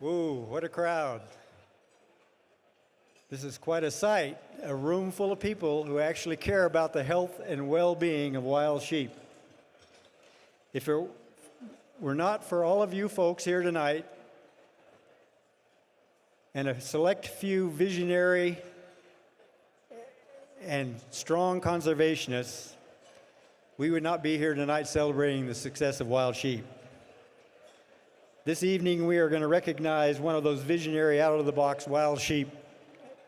Woo, what a crowd. This is quite a sight, a room full of people who actually care about the health and well-being of wild sheep. If it were not for all of you folks here tonight and a select few visionary and strong conservationists, we would not be here tonight celebrating the success of wild sheep. This evening, we are going to recognize one of those visionary, out-of-the-box wild sheep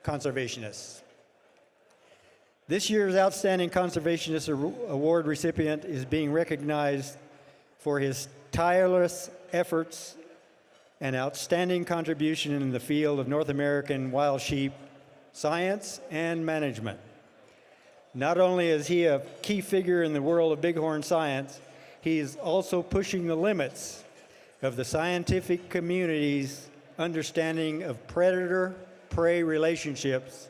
conservationists. This year's Outstanding Conservationist Award recipient is being recognized for his tireless efforts and outstanding contribution in the field of North American wild sheep science and management. Not only is he a key figure in the world of bighorn science, he is also pushing the limits of the scientific community's understanding of predator-prey relationships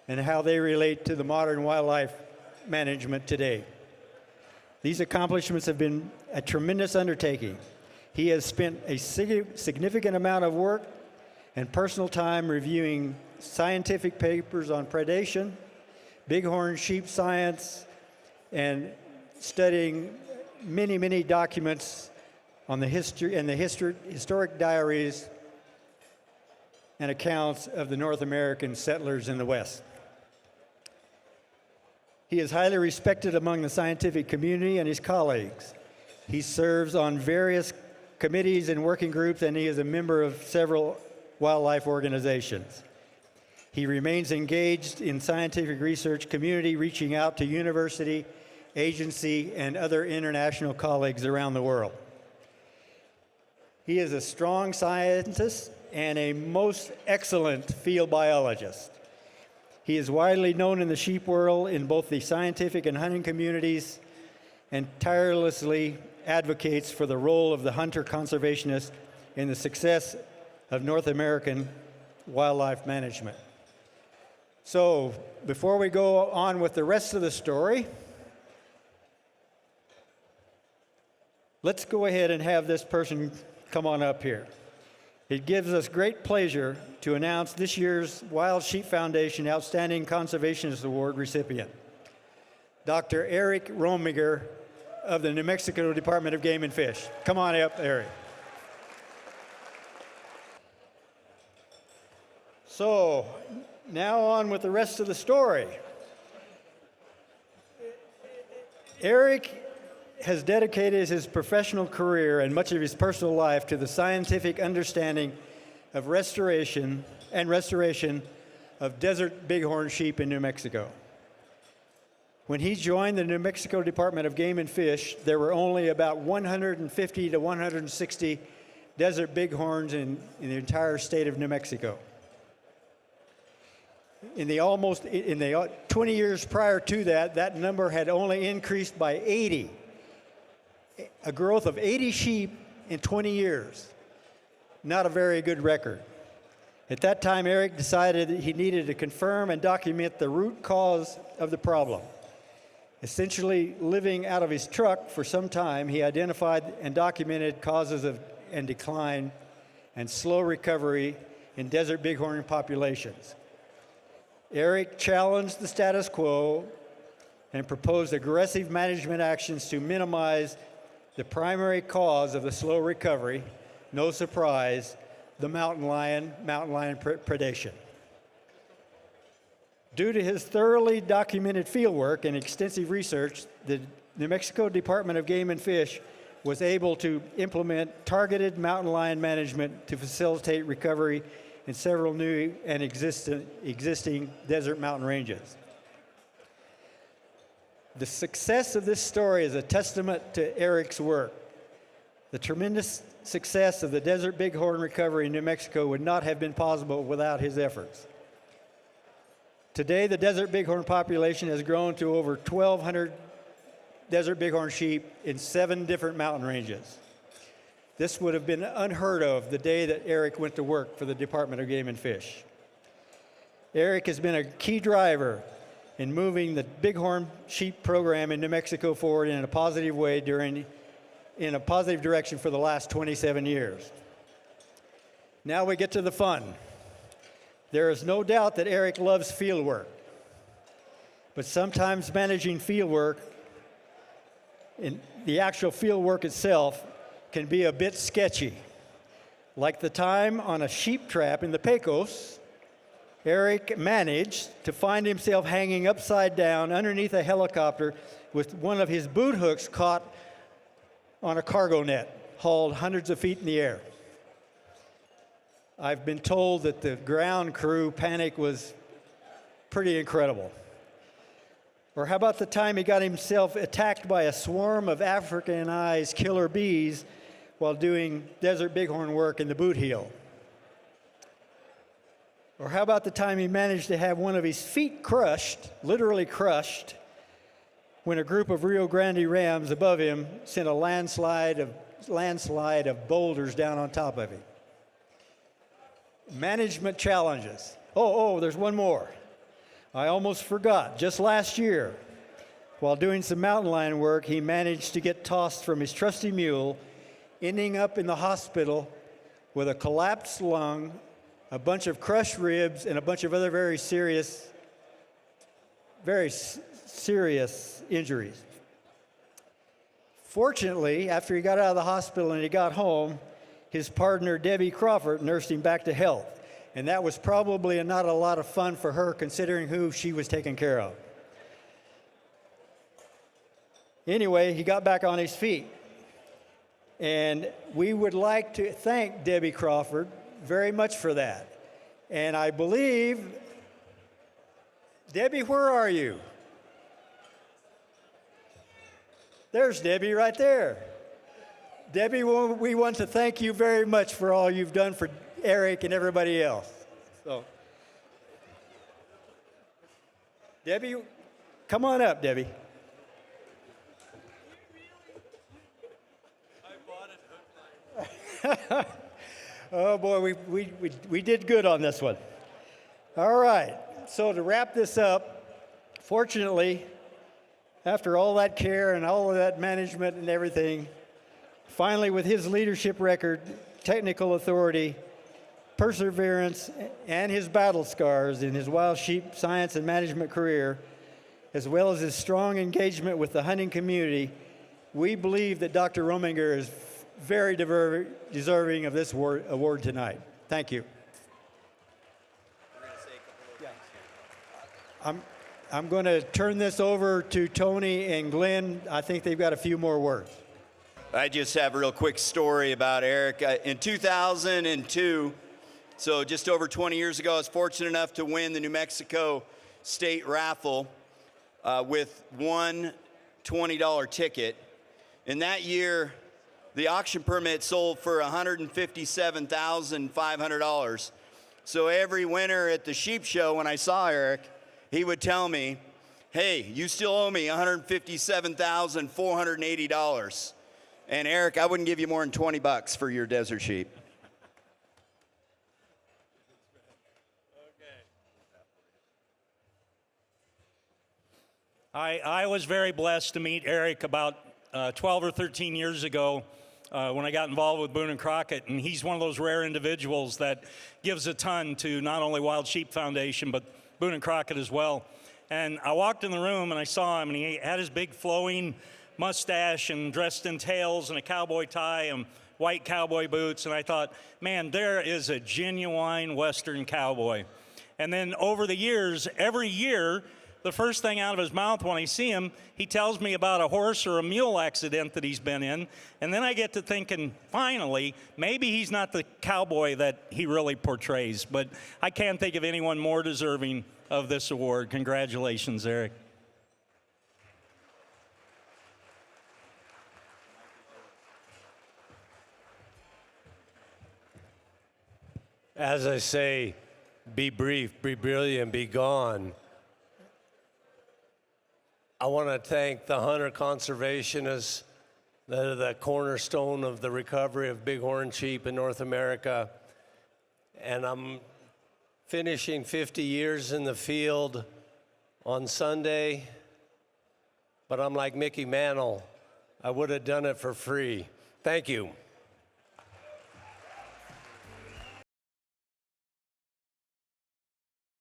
and how they relate to the modern wildlife management today. These accomplishments have been a tremendous undertaking. He has spent a significant amount of work and personal time reviewing scientific papers on predation, bighorn sheep science, and studying many documents on the history and the historic diaries and accounts of the North American settlers in the West. He is highly respected among the scientific community and his colleagues. He serves on various committees and working groups, and he is a member of several wildlife organizations. He remains engaged in scientific research community, reaching out to university, agency, and other international colleagues around the world. He is a strong scientist and a most excellent field biologist. He is widely known in the sheep world in both the scientific and hunting communities, and tirelessly advocates for the role of the hunter conservationist in the success of North American wildlife management. So, before we go on with the rest of the story, let's go ahead and have this person come on up here. It gives us great pleasure to announce this year's Wild Sheep Foundation Outstanding Conservationist Award recipient, Dr. Eric Rominger of the New Mexico Department of Game and Fish. Come on up, Eric. So, now on with the rest of the story. Eric has dedicated his professional career and much of his personal life to the scientific understanding of restoration of desert bighorn sheep in New Mexico. When he joined the New Mexico Department of Game and Fish, there were only about 150 to 160 desert bighorns in the entire state of New Mexico. In the 20 years prior to that, that number had only increased by 80. A growth of 80 sheep in 20 years. Not a very good record. At that time, Eric decided that he needed to confirm and document the root cause of the problem. Essentially living out of his truck for some time, he identified and documented causes of and decline and slow recovery in desert bighorn populations. Eric challenged the status quo and proposed aggressive management actions to minimize the primary cause of the slow recovery, no surprise, the mountain lion predation. Due to his thoroughly documented fieldwork and extensive research, the New Mexico Department of Game and Fish was able to implement targeted mountain lion management to facilitate recovery in several new and existing desert mountain ranges. The success of this story is a testament to Eric's work. The tremendous success of the desert bighorn recovery in New Mexico would not have been possible without his efforts. Today, the desert bighorn population has grown to over 1,200 desert bighorn sheep in 7 different mountain ranges. This would have been unheard of the day that Eric went to work for the Department of Game and Fish. Eric has been a key driver in moving the bighorn sheep program in New Mexico forward in a positive way in a positive direction for the last 27 years. Now we get to the fun. There is no doubt that Eric loves field work, but sometimes managing field work, and the actual field work itself, can be a bit sketchy. Like the time on a sheep trap in the Pecos, Eric managed to find himself hanging upside down underneath a helicopter with one of his boot hooks caught on a cargo net, hauled hundreds of feet in the air. I've been told that the ground crew panic was pretty incredible. Or how about the time he got himself attacked by a swarm of Africanized killer bees while doing desert bighorn work in the boot heel? Or how about the time he managed to have one of his feet crushed, literally crushed, when a group of Rio Grande rams above him sent a landslide of boulders down on top of him? Management challenges. Oh, there's one more. I almost forgot. Just last year, while doing some mountain lion work, he managed to get tossed from his trusty mule, ending up in the hospital with a collapsed lung, a bunch of crushed ribs, and a bunch of other very serious injuries. Fortunately, after he got out of the hospital and he got home, his partner, Debbie Crawford, nursed him back to health. And that was probably not a lot of fun for her, considering who she was taking care of. Anyway, he got back on his feet. And we would like to thank Debbie Crawford very much for that. And I believe, Debbie, where are you? There's Debbie right there. Debbie, we want to thank you very much for all you've done for Eric and everybody else. So, Debbie, come on up, Debbie. Oh boy, we did good on this one. All right, so to wrap this up, fortunately, after all that care and all of that management and everything, finally, with his leadership record, technical authority, perseverance, and his battle scars in his wild sheep science and management career, as well as his strong engagement with the hunting community, we believe that Dr. Rominger is very deserving of this award tonight. Thank you. I'm going to turn this over to Tony and Glen. I think they've got a few more words. I just have a real quick story about Eric. In 2002, so just over 20 years ago, I was fortunate enough to win the New Mexico State Raffle with one $20 ticket. And that year, the auction permit sold for $157,500. So every winter at the sheep show, when I saw Eric, he would tell me, hey, you still owe me $157,480. And Eric, I wouldn't give you more than $20 for your desert sheep. I was very blessed to meet Eric about 12 or 13 years ago when I got involved with Boone and Crockett, and he's one of those rare individuals that gives a ton to not only Wild Sheep Foundation, but Boone and Crockett as well. And I walked in the room and I saw him, and he had his big flowing mustache and dressed in tails and a cowboy tie and white cowboy boots, and I thought, man, there is a genuine Western cowboy. And then over the years, every year, the first thing out of his mouth when I see him, he tells me about a horse or a mule accident that he's been in. And then I get to thinking, finally, maybe he's not the cowboy that he really portrays. But I can't think of anyone more deserving of this award. Congratulations, Eric. As I say, be brief, be brilliant, be gone. I want to thank the hunter conservationists that are the cornerstone of the recovery of bighorn sheep in North America. And I'm finishing 50 years in the field on Sunday, but I'm like Mickey Mantle. I would have done it for free. Thank you.